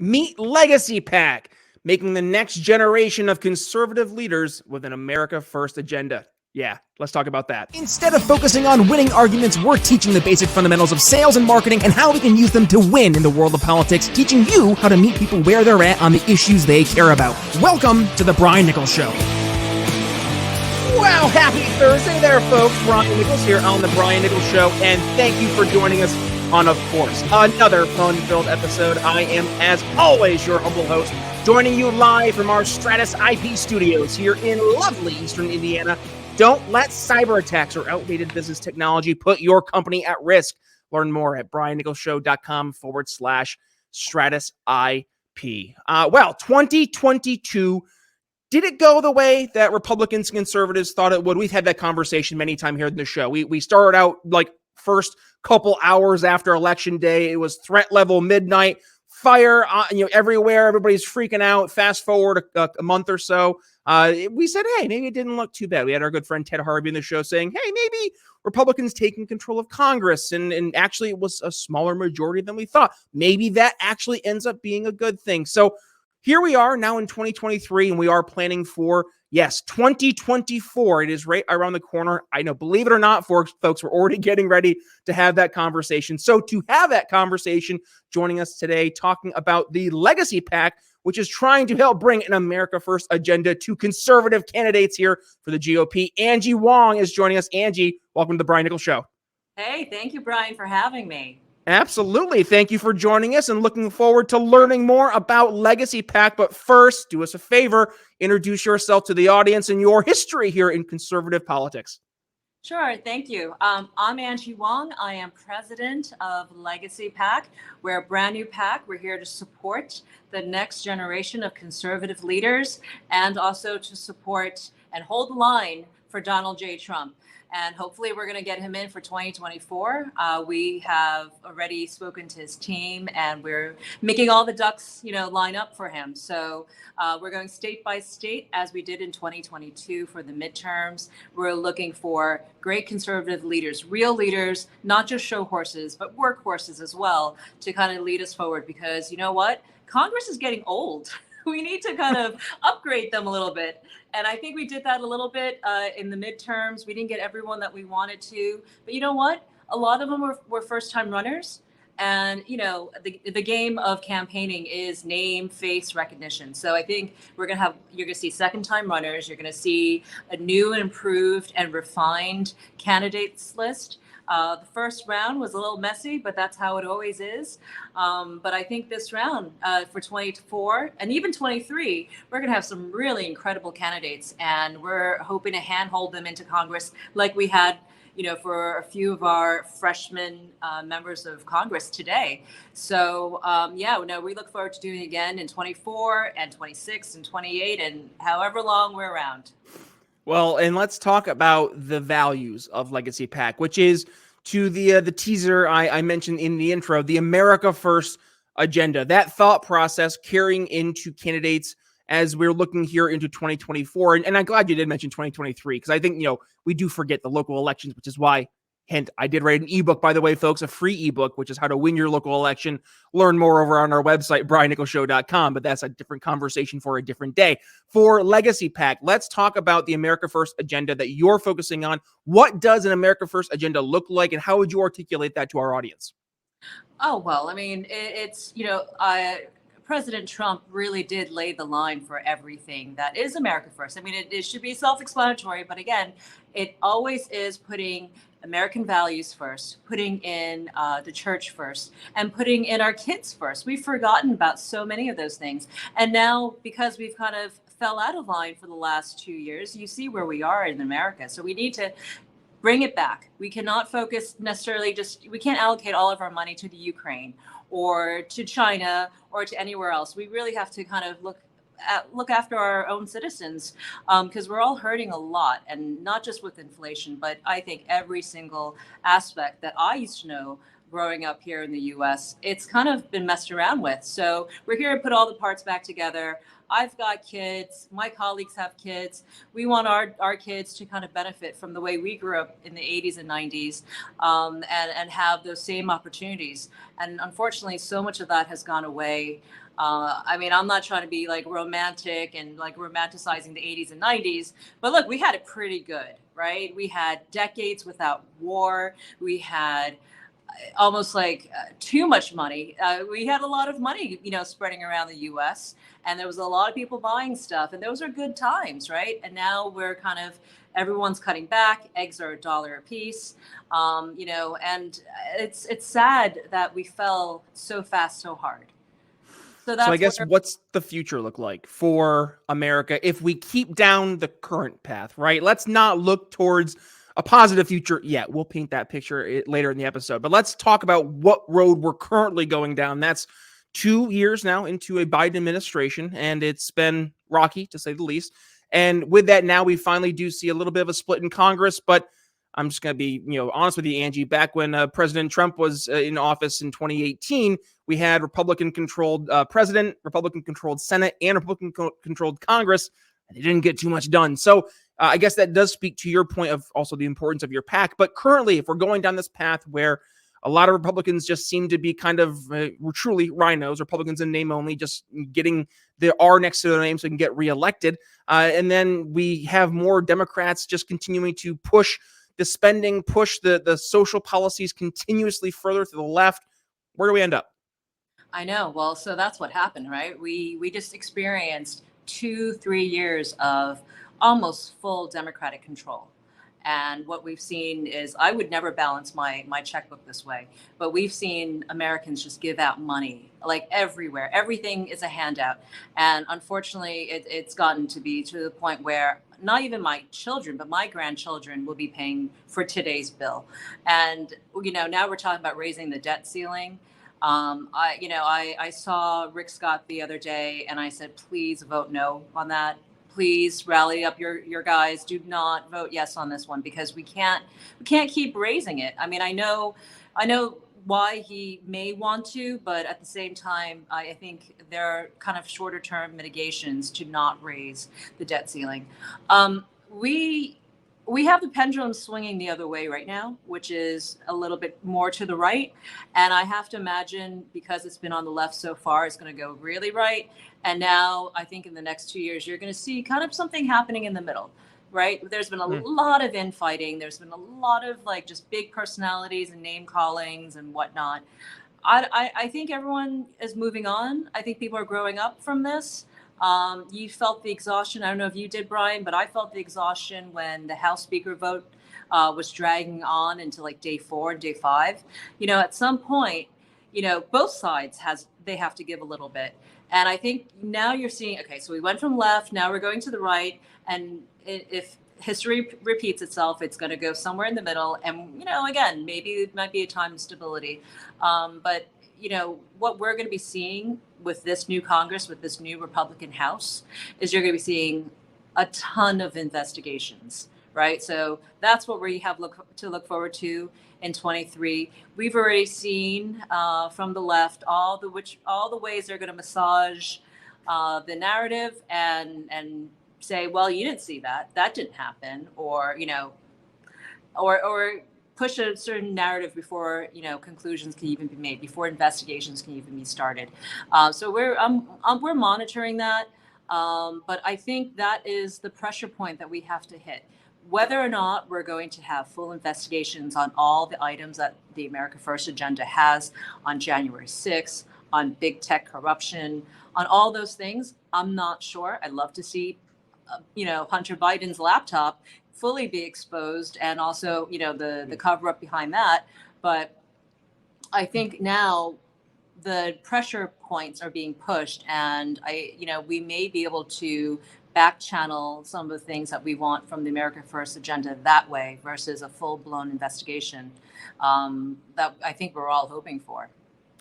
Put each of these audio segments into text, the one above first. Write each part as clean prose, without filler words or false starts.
Meet Legacy PAC, making the next generation of conservative leaders with an America First agenda. Yeah, let's talk about that. Instead of focusing on winning arguments, we're teaching the basic fundamentals of sales and marketing and how we can use them to win in the world of politics, teaching you how to meet people where they're at on the issues they care about. Welcome to The Brian Nichols Show. Well, happy Thursday there, folks. Brian Nichols here on The Brian Nichols Show, and thank you for joining us on, of course, another fun-filled episode. I am, as always, your humble host, joining you live from our Stratus IP studios here in lovely Eastern Indiana. Don't let cyber attacks or outdated business technology put your company at risk. Learn more at briannicholsshow.com/Stratus IP. Well, 2022, did it go the way that Republicans and conservatives thought it would? We've had that conversation many times here in the show. We started out like first couple hours after Election Day. It was threat level midnight, fire everywhere. Everybody's freaking out. Fast forward a month or so. We said, hey, maybe it didn't look too bad. We had our good friend Ted Harvey in the show saying, hey, maybe Republicans taking control of Congress. And actually, it was a smaller majority than we thought. Maybe that actually ends up being a good thing. So here we are now in 2023, and we are planning for, yes, 2024. It is right around the corner. I know, believe it or not, folks, we're already getting ready to have that conversation. So to have that conversation, joining us today, talking about the Legacy PAC, which is trying to help bring an America First agenda to conservative candidates here for the GOP. Angie Wong is joining us. Angie, welcome to the Brian Nichols Show. Hey, thank you, Brian, for having me. Absolutely. Thank you for joining us and looking forward to learning more about Legacy PAC. But first, do us a favor, introduce yourself to the audience and your history here in conservative politics. Sure. Thank you. I'm Angie Wong. I am president of Legacy PAC. We're a brand new PAC. We're here to support the next generation of conservative leaders and also to support and hold the line for Donald J. Trump. And hopefully we're going to get him in for 2024. We have already spoken to his team and we're making all the ducks, line up for him. So we're going state by state as we did in 2022 for the midterms. We're looking for great conservative leaders, real leaders, not just show horses, but workhorses as well to kind of lead us forward because you know what? Congress is getting old. We need to kind of upgrade them a little bit. And I think we did that a little bit in the midterms. We didn't get everyone that we wanted to. But you know what? A lot of them were first-time runners. And, the game of campaigning is name, face recognition. So I think you're going to see second-time runners. You're going to see a new and improved and refined candidates list. The first round was a little messy, but that's how it always is. But I think this round for 24 and even 23, we're going to have some really incredible candidates. And we're hoping to handhold them into Congress like we had, for a few of our freshman members of Congress today. So, we look forward to doing it again in 24 and 26 and 28 and however long we're around. Well, and let's talk about the values of Legacy PAC, which is to the teaser I mentioned in the intro, the America First agenda, that thought process carrying into candidates as we're looking here into 2024. And I'm glad you did mention 2023, because I think, we do forget the local elections, which is why, hint, I did write an ebook, by the way, folks, a free ebook, which is how to win your local election. Learn more over on our website, briannicholsshow.com, but that's a different conversation for a different day. For Legacy PAC, let's talk about the America First agenda that you're focusing on. What does an America First agenda look like, and how would you articulate that to our audience? Oh, well, I mean, it's, President Trump really did lay the line for everything that is America First. I mean, it should be self-explanatory, but again, it always is putting American values first, putting in the church first, and putting in our kids first. We've forgotten about so many of those things. And now, because we've kind of fell out of line for the last 2 years, you see where we are in America. So we need to bring it back. We cannot focus necessarily we can't allocate all of our money to the Ukraine or to China or to anywhere else. We really have to kind of look after our own citizens because we're all hurting a lot, and not just with inflation, but I think every single aspect that I used to know growing up here in the US, it's kind of been messed around with. So we're here to put all the parts back together. I've got kids, my colleagues have kids. We want our kids to kind of benefit from the way we grew up in the 80s and 90s and have those same opportunities. And unfortunately, so much of that has gone away. I mean, I'm not trying to be like romantic and like romanticizing the 80s and 90s, but look, we had it pretty good, right? We had decades without war. We had almost like too much money. We had a lot of money, spreading around the U.S. and there was a lot of people buying stuff, and those are good times, right? And now we're kind of everyone's cutting back. Eggs are $1 a piece, and it's sad that we fell so fast, so hard. So I guess what's the future look like for America if we keep down the current path, right? Let's not look towards a positive future yet. We'll paint that picture later in the episode. But let's talk about what road we're currently going down. That's 2 years now into a Biden administration, and it's been rocky, to say the least. And with that, now we finally do see a little bit of a split in Congress, but I'm just going to be, honest with you, Angie. Back when President Trump was in office in 2018, we had Republican-controlled president, Republican-controlled Senate, and Republican-controlled Congress, and they didn't get too much done. So I guess that does speak to your point of also the importance of your PAC. But currently, if we're going down this path where a lot of Republicans just seem to be kind of truly rhinos, Republicans in name only, just getting the R next to their name so they can get reelected, and then we have more Democrats just continuing to push the spending, push the social policies continuously further to the left. Where do we end up? I know. Well, so that's what happened, right? We just experienced 2-3 years of almost full Democratic control. And what we've seen is, I would never balance my checkbook this way, but we've seen Americans just give out money like everywhere. Everything is a handout. And unfortunately, it's gotten to be to the point where not even my children, but my grandchildren will be paying for today's bill. And, now we're talking about raising the debt ceiling. I saw Rick Scott the other day, and I said, please vote no on that. Please rally up your guys. Do not vote yes on this one, because we can't keep raising it. I mean, I know why he may want to, but at the same time, I think there are kind of shorter term mitigations to not raise the debt ceiling. We have the pendulum swinging the other way right now, which is a little bit more to the right. And I have to imagine, because it's been on the left so far, it's going to go really right. And now I think in the next 2 years, you're going to see kind of something happening in the middle, right? There's been a lot of infighting. There's been a lot of like just big personalities and name callings and whatnot. I think everyone is moving on. I think people are growing up from this. You felt the exhaustion. I don't know if you did, Brian, but I felt the exhaustion when the House Speaker vote was dragging on into like day 4 and day 5. At some point, both sides they have to give a little bit. And I think now you're seeing, okay, so we went from left, now we're going to the right. And if history repeats itself, it's going to go somewhere in the middle. And, again, maybe it might be a time of stability. But what we're going to be seeing with this new Congress, with this new Republican House, is you're going to be seeing a ton of investigations, right? So that's what we have to look forward to in 23. We've already seen from the left all the ways they're going to massage the narrative and say, well, you didn't see that didn't happen, or push a certain narrative before conclusions can even be made, before investigations can even be started. So we're monitoring that, but I think that is the pressure point that we have to hit. Whether or not we're going to have full investigations on all the items that the America First agenda has on January 6th, on big tech corruption, on all those things, I'm not sure. I'd love to see, Hunter Biden's laptop fully be exposed, and also, the cover up behind that. But I think now the pressure points are being pushed, and we may be able to back channel some of the things that we want from the America First agenda that way, versus a full-blown investigation that I think we're all hoping for.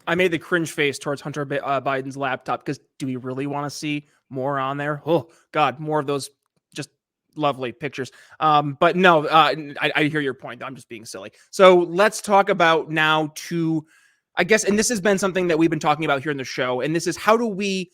I made the cringe face towards Hunter Biden's laptop, because do we really want to see more on there? Oh God, more of those just lovely pictures. But no, I hear your point. I'm just being silly. So let's talk about now I guess, and this has been something that we've been talking about here in the show, and this is how do we,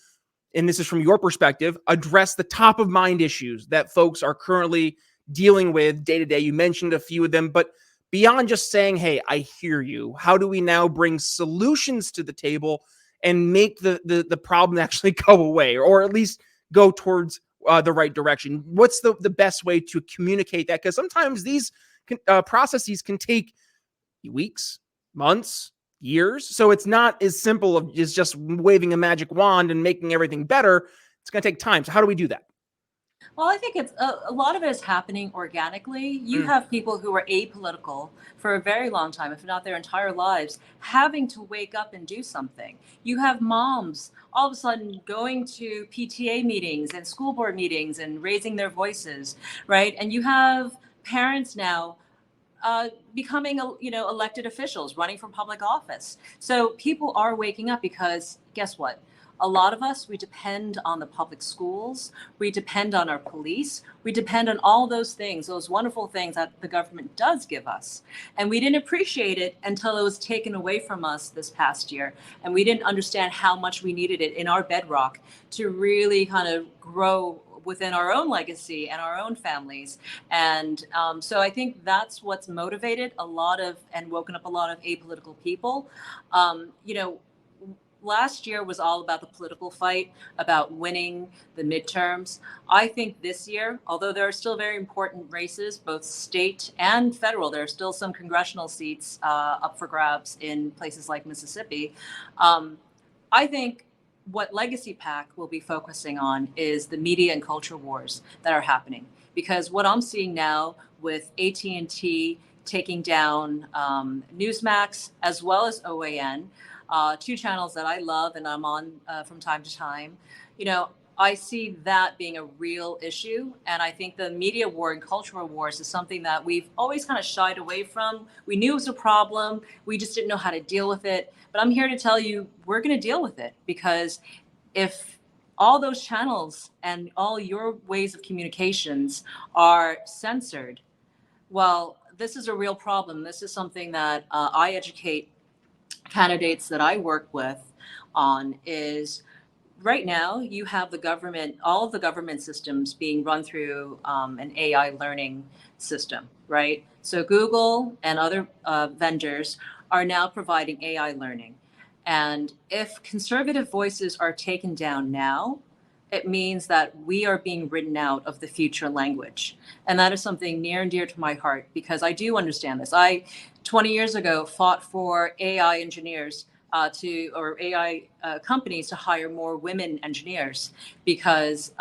and this is from your perspective, address the top of mind issues that folks are currently dealing with day to day. You mentioned a few of them, but beyond just saying, hey, I hear you, how do we now bring solutions to the table and make the problem actually go away, or at least go towards the right direction? What's the best way to communicate that? Because sometimes these processes can take weeks, months, years. So it's not as simple as just waving a magic wand and making everything better. It's going to take time. So how do we do that? Well, I think it's a lot of it is happening organically. You have people who are apolitical for a very long time, if not their entire lives, having to wake up and do something. You have moms all of a sudden going to PTA meetings and school board meetings and raising their voices, right? And you have parents now becoming, elected officials, running for public office. So people are waking up because guess what? A lot of us, we depend on the public schools, we depend on our police, we depend on all those things, those wonderful things that the government does give us. And we didn't appreciate it until it was taken away from us this past year. And we didn't understand how much we needed it in our bedrock to really kind of grow within our own legacy and our own families. And so I think that's what's motivated a lot of and woken up a lot of apolitical people. Last year was all about the political fight, about winning the midterms. I think this year, although there are still very important races, both state and federal, there are still some congressional seats up for grabs in places like Mississippi. I think what Legacy PAC will be focusing on is the media and culture wars that are happening. Because what I'm seeing now with AT&T taking down Newsmax as well as OAN, two channels that I love and I'm on from time to time, I see that being a real issue. And I think the media war and cultural wars is something that we've always kind of shied away from. We knew it was a problem. We just didn't know how to deal with it. But I'm here to tell you, we're going to deal with it, because if all those channels and all your ways of communications are censored, well, this is a real problem. This is something that I educate candidates that I work with on. Is right now you have the government, all of the government systems being run through an AI learning system, right? So Google and other vendors are now providing AI learning. And if conservative voices are taken down now, it means that we are being written out of the future language. And that is something near and dear to my heart, because I do understand this. I, 20 years ago, fought for AI engineers or AI companies to hire more women engineers, because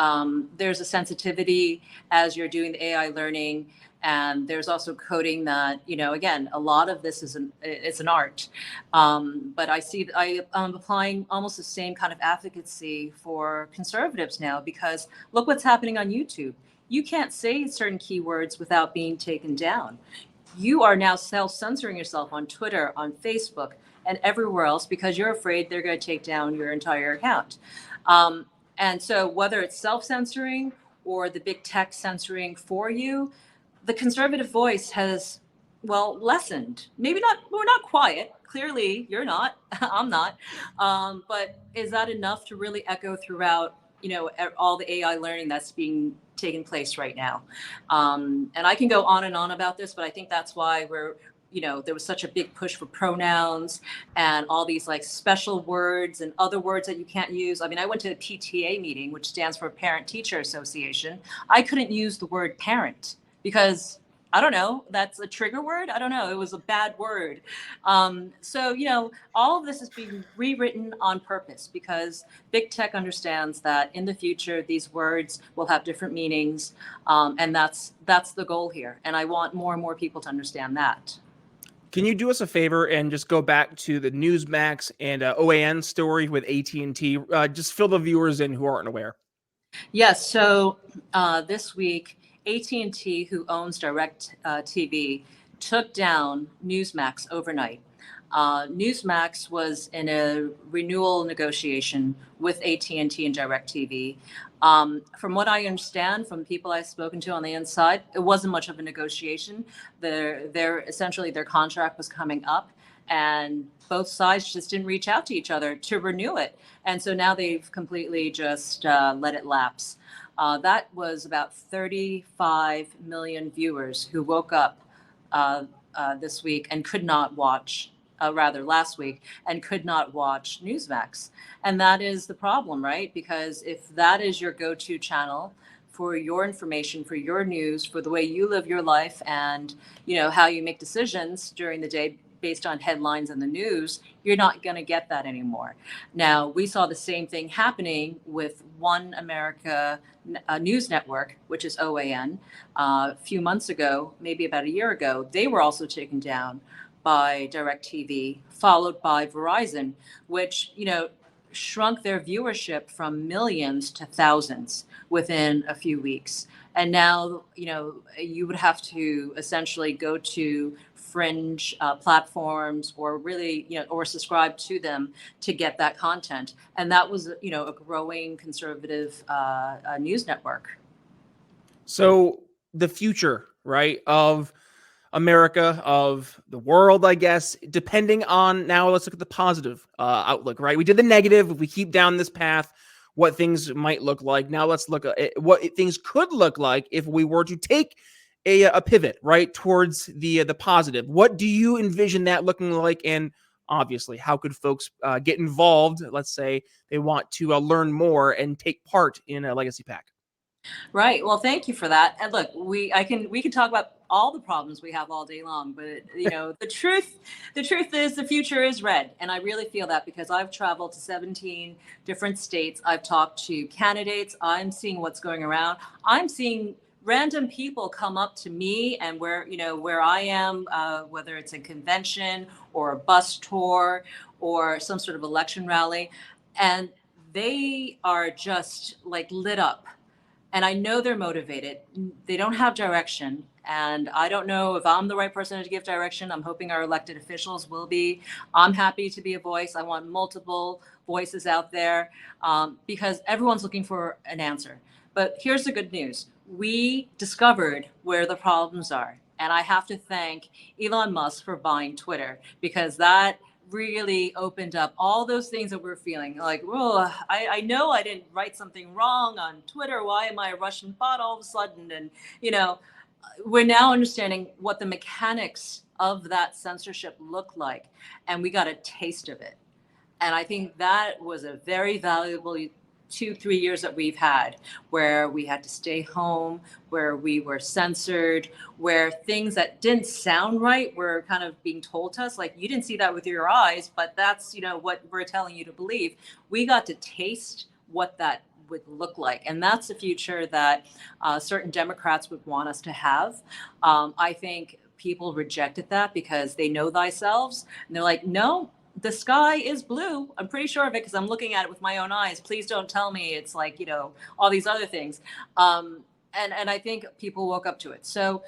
there's a sensitivity as you're doing the AI learning. And there's also coding that, again, a lot of this it's an art. But I am applying almost the same kind of advocacy for conservatives now, because look what's happening on YouTube. You can't say certain keywords without being taken down. You are now self-censoring yourself on Twitter, on Facebook, and everywhere else, because you're afraid they're going to take down your entire account. And so whether it's self-censoring or the big tech censoring for you, the conservative voice has, lessened. Maybe not, we're not quiet. Clearly, you're not, I'm not. But is that enough to really echo throughout, all the AI learning that's being taken place right now? And I can go on and on about this, but I think that's why there was such a big push for pronouns and all these like special words and other words that you can't use. I mean, I went to a PTA meeting, which stands for Parent Teacher Association. I couldn't use the word parent because I don't know, that's a trigger word. I don't know. It was a bad word. So, all of this is being rewritten on purpose, because big tech understands that in the future, these words will have different meanings. And that's the goal here. And I want more and more people to understand that. Can you do us a favor and just go back to the Newsmax and OAN story with AT&T? Just fill the viewers in who aren't aware. Yes. So this week, AT&T, who owns Direct TV, took down Newsmax overnight. Newsmax was in a renewal negotiation with AT&T and DirecTV. From what I understand from people I've spoken to on the inside, it wasn't much of a negotiation. Essentially their contract was coming up, and both sides just didn't reach out to each other to renew it. And so now they've completely just let it lapse. That was about 35 million viewers who woke up this week and could not watch rather last week, and could not watch Newsmax. And that is the problem, right? Because if that is your go-to channel for your information, for your news, for the way you live your life, and how you make decisions during the day based on headlines in the news, you're not going to get that anymore. Now, we saw the same thing happening with One America News Network, which is OAN. A few months ago, maybe about a year ago, they were also taken down by DirecTV, followed by Verizon, which, shrunk their viewership from millions to thousands within a few weeks. And now, you would have to essentially go to fringe platforms, or really, or subscribe to them to get that content. And that was, a growing conservative news network. So the future, right, of America, of the world, I guess, depending on, now let's look at the positive outlook, right? We did the negative. If we keep down this path, what things might look like. Now let's look at what things could look like if we were to take a pivot, right, towards the positive. What do you envision that looking like? And obviously, how could folks get involved? Let's say they want to learn more and take part in a Legacy PAC. Right. Well, thank you for that. And look, we can talk about all the problems we have all day long, but the truth is the future is red. And I really feel that because I've traveled to 17 different states. I've talked to candidates. I'm seeing what's going around. I'm seeing random people come up to me and where I am, whether it's a convention or a bus tour or some sort of election rally, and they are just like lit up. And I know they're motivated. They don't have direction. And I don't know if I'm the right person to give direction. I'm hoping our elected officials will be. I'm happy to be a voice. I want multiple voices out there because everyone's looking for an answer. But here's the good news. We discovered where the problems are. And I have to thank Elon Musk for buying Twitter, because that really opened up all those things that we're feeling like, well, I know I didn't write something wrong on Twitter. Why am I a Russian bot all of a sudden? And, we're now understanding what the mechanics of that censorship look like. And we got a taste of it. And I think that was a very valuable 2-3 years that we've had, where we had to stay home, where we were censored, where things that didn't sound right were kind of being told to us, like, you didn't see that with your eyes, but that's, what we're telling you to believe. We got to taste what that would look like. And that's the future that certain Democrats would want us to have. I think people rejected that because they know themselves. And they're like, no, the sky is blue. I'm pretty sure of it because I'm looking at it with my own eyes. Please don't tell me it's like, all these other things. And I think people woke up to it. So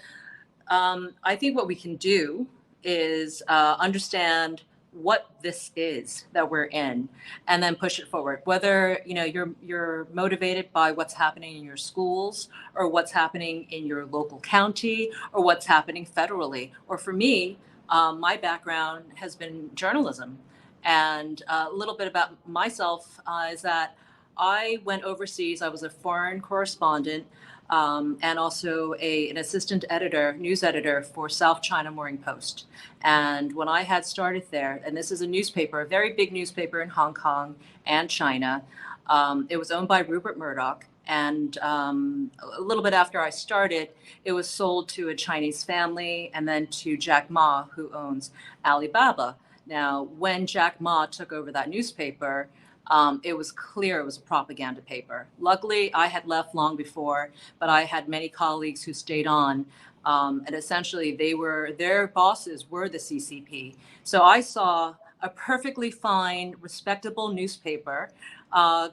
I think what we can do is understand what this is that we're in, and then push it forward. Whether you're motivated by what's happening in your schools, or what's happening in your local county, or what's happening federally. Or for me, my background has been journalism, and a little bit about myself is that I went overseas. I was a foreign correspondent. And also an assistant editor, news editor for South China Morning Post. And when I had started there, and this is a newspaper, a very big newspaper in Hong Kong and China, it was owned by Rupert Murdoch. And a little bit after I started, it was sold to a Chinese family, and then to Jack Ma, who owns Alibaba. Now, when Jack Ma took over that newspaper, it was clear it was a propaganda paper. Luckily, I had left long before, but I had many colleagues who stayed on. And essentially, their bosses were the CCP. So I saw a perfectly fine, respectable newspaper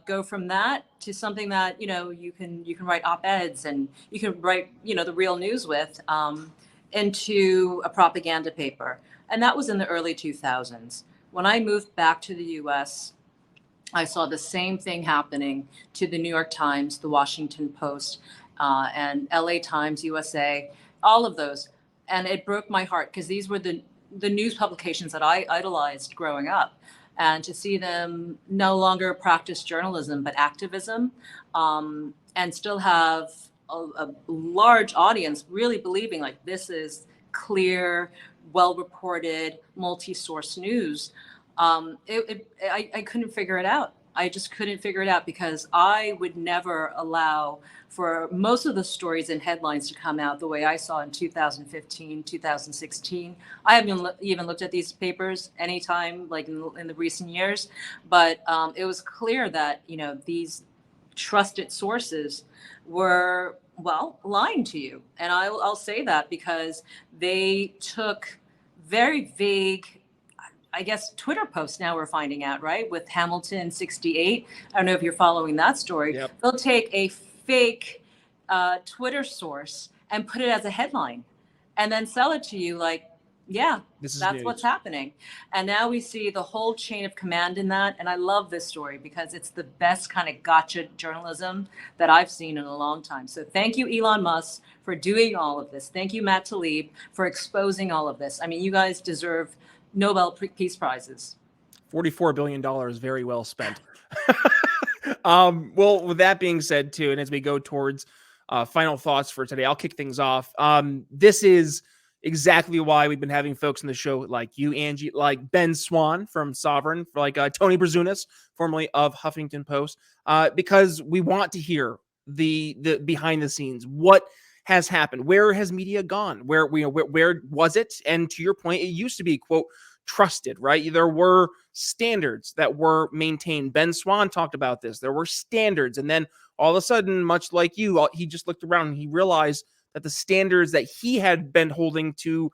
go from that to something that you can write op-eds and you can write the real news with, into a propaganda paper. And that was in the early 2000s. When I moved back to the U.S., I saw the same thing happening to the New York Times, the Washington Post, and LA Times, USA, all of those. And it broke my heart because these were the news publications that I idolized growing up. And to see them no longer practice journalism, but activism, and still have a large audience really believing like this is clear, well-reported, multi-source news, I couldn't figure it out. I just couldn't figure it out because I would never allow for most of the stories and headlines to come out the way I saw in 2015, 2016. I haven't even looked at these papers anytime like in the recent years, but it was clear that, you know, these trusted sources were, well, lying to you. And I'll say that because they took very vague, I guess, Twitter posts now we're finding out, right? With Hamilton 68. I don't know if you're following that story. Yep. They'll take a fake Twitter source and put it as a headline and then sell it to you like, yeah, that's news. What's happening. And now we see the whole chain of command in that. And I love this story because it's the best kind of gotcha journalism that I've seen in a long time. So thank you, Elon Musk, for doing all of this. Thank you, Matt Tlaib, for exposing all of this. I mean, you guys deserve Nobel Peace Prizes. $44 billion, very well spent. Well, with that being said, too, and as we go towards final thoughts for today, I'll kick things off. This is exactly why we've been having folks in the show like you, Angie, like Ben Swan from Sovereign, like Tony Brazunas, formerly of Huffington Post, because we want to hear the behind the scenes, what has happened, where has media gone, where was it? And to your point, it used to be, quote, trusted, right? There were standards that were maintained. Ben Swan talked about this. There were standards. And then all of a sudden, much like you, he just looked around and he realized that the standards that he had been holding to,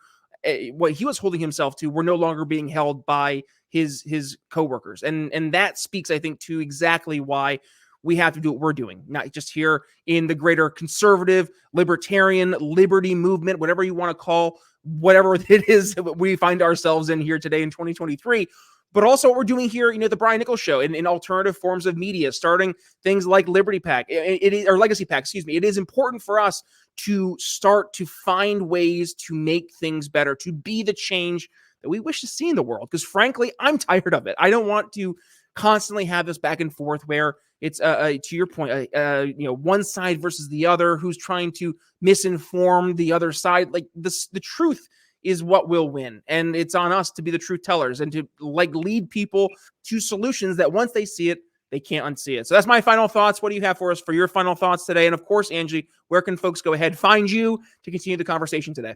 what he was holding himself to, were no longer being held by his coworkers. And that speaks, I think, to exactly why we have to do what we're doing, not just here in the greater conservative, libertarian, liberty movement, whatever you want to call whatever it is that we find ourselves in here today in 2023, but also what we're doing here, the Brian Nichols Show in alternative forms of media, starting things like Liberty PAC, or Legacy PAC, excuse me. It is important for us to start to find ways to make things better, to be the change that we wish to see in the world. Because frankly, I'm tired of it. I don't want to constantly have this back and forth where it's to your point, one side versus the other, who's trying to misinform the other side. Like the truth is what will win, and it's on us to be the truth tellers and to lead people to solutions that once they see it, they can't unsee it. So that's my final thoughts. What do you have for us for your final thoughts today? And of course, Angie, where can folks go ahead find you to continue the conversation today?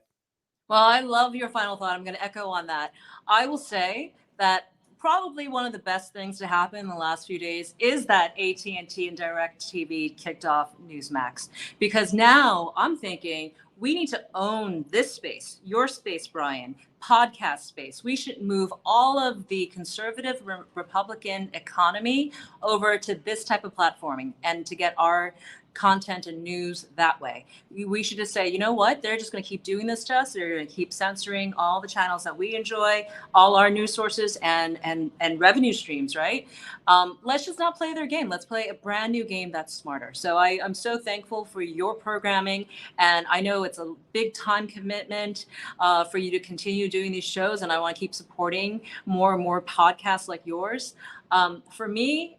Well, I love your final thought. I'm going to echo on that. I will say that probably one of the best things to happen in the last few days is that AT&T and DirecTV kicked off Newsmax, because now I'm thinking we need to own this space, your space, Brian, podcast space. We should move all of the conservative Republican economy over to this type of platforming and to get our content and news that way. We should just say, you know what? They're just going to keep doing this to us. They're going to keep censoring all the channels that we enjoy, all our news sources and revenue streams, right? Let's just not play their game. Let's play a brand new game that's smarter. So I'm so thankful for your programming. And I know it's a big time commitment for you to continue doing these shows. And I want to keep supporting more and more podcasts like yours. For me,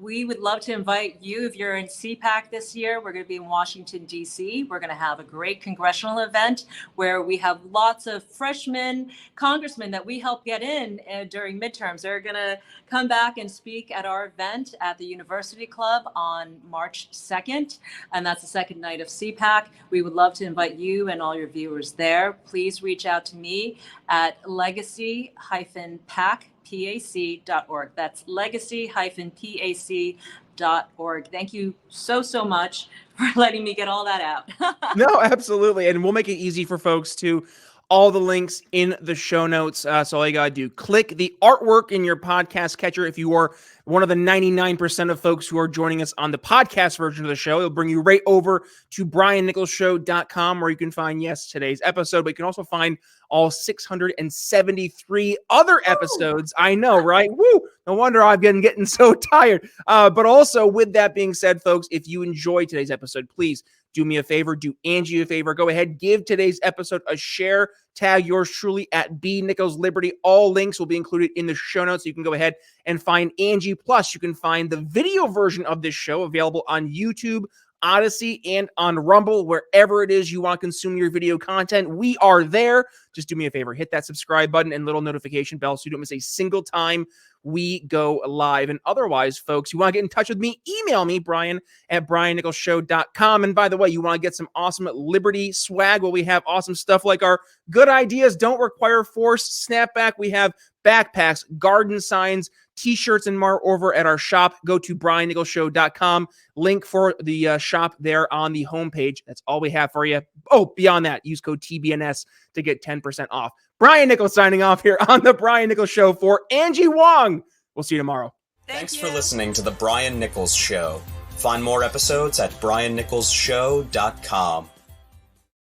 we would love to invite you if you're in CPAC this year. We're going to be in Washington, D.C. We're going to have a great congressional event where we have lots of freshmen congressmen that we help get in during midterms. They're going to come back and speak at our event at the University Club on March 2nd. And that's the second night of CPAC. We would love to invite you and all your viewers there. Please reach out to me at legacy-pac.org. That's legacy-pac.org. Thank you so much for letting me get all that out. No, absolutely. And we'll make it easy for folks to all the links in the show notes. So all you got to do, click the artwork in your podcast catcher. If you are one of the 99% of folks who are joining us on the podcast version of the show, it'll bring you right over to briannicholsshow.com, where you can find, today's episode, but you can also find all 673 other episodes. I know, right? Woo! No wonder I've been getting so tired. But also, with that being said, folks, if you enjoyed today's episode, please do me a favor, do Angie a favor. Go ahead, give today's episode a share. Tag yours truly at B Nichols Liberty. All links will be included in the show notes. So you can go ahead and find Angie. Plus, you can find the video version of this show available on YouTube, Odyssey and on Rumble, wherever it is you want to consume your video content. We are there. Just do me a favor, hit that subscribe button and little notification bell so you don't miss a single time we go live. And otherwise, folks, you want to get in touch with me, email me, Brian at briannicholsshow.com. And by the way, you want to get some awesome Liberty swag? Well, we have awesome stuff like our Good Ideas Don't Require Force snapback. We have backpacks, garden signs, t-shirts, and more over at our shop. Go to briannicholsshow.com. Link for the shop there on the homepage. That's all we have for you. Oh, beyond that, use code TBNS to get 10% off. Brian Nichols signing off here on The Brian Nichols Show for Angie Wong. We'll see you tomorrow. Thanks for listening to The Brian Nichols Show. Find more episodes at briannicholsshow.com.